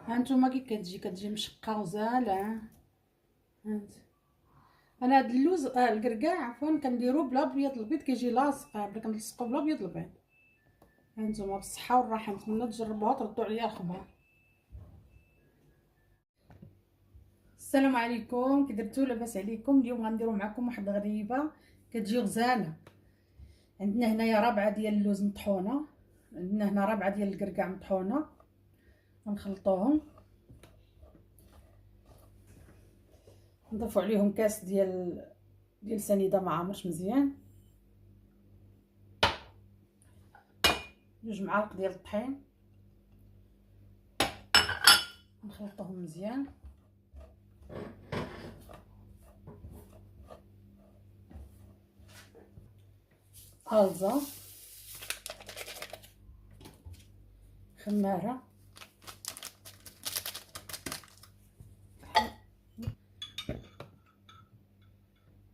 هانتوما كي كتجي مشقه وزاله. هانت انا هاد اللوز الكركاع عفوا كنديرو بلا بيض البيض، كيجي لاصق، بلا كنلصقو بلا بيض البيض. هانتوما بالصحه والراحه، نتمنى تجربوها تردوا عليا الخبر. السلام عليكم، كي درتو؟ لاباس عليكم؟ اليوم غنديرو معكم واحد غريبه كتجي غزاله. عندنا هنايا ربعه ديال اللوز مطحونه، عندنا هنا ربعه ديال الكركاع مطحونه، غنخلطوهم، نضيفو عليهم كاس ديال سنيده ما عامرش مزيان، 2 معالق ديال الطحين، نخلطوهم مزيان. هالزه، خماره،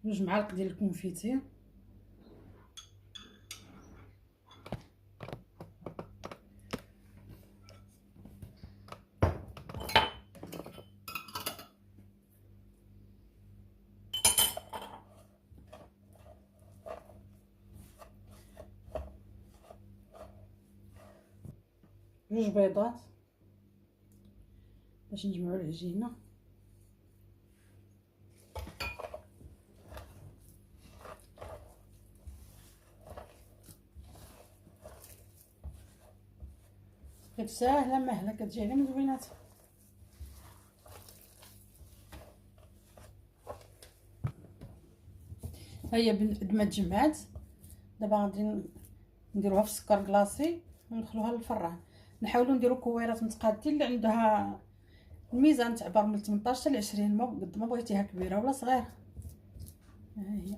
2 معالق ديال الكونفيتير، جوج بيضات باش نجمعوا العجينه. كانت ساهله مهله، كتجي على من زويناتها. هيا بعد ما تجمعات، دابا غادي نديروها في السكر كلاصي وندخلوها للفران. نحاولوا نديروا كويرات متقادين اللي عندها الميزان تعبر من 18 ل 20، ما قد ما بغيتيها كبيره ولا صغيره. ها هي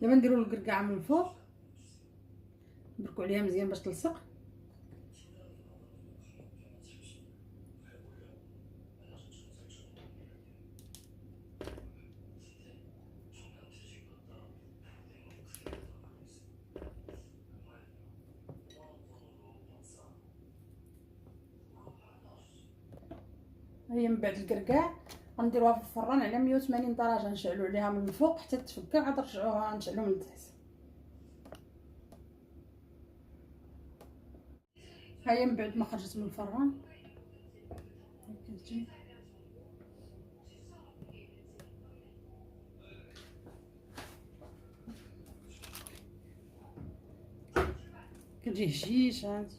دابا نديروا الكركاع من الفوق، نبركوا عليها مزيان باش تلصق. هي من بعد الكركاع غنديروها في الفران على 180 درجه، نشعلوا عليها من الفوق حتى تفكر، عاد نرجعوها نشعلوا من التحت. هي من بعد ما خرجت من الفران كتجي هشيشه هادي.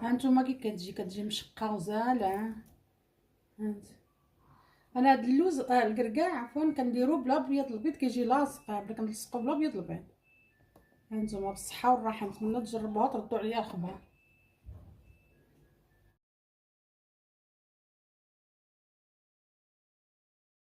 هانتوما كي كتجي مشقه وزاله. هانت انا هاد اللوز الكركاع عفوا كنديرو بلا بيض البيض، كيجي لاصق، بلا كنلصقو بلا بيض البيض. هانتوما بالصحه والراحه، نتمنى تجربوها تردوا عليا الخبر.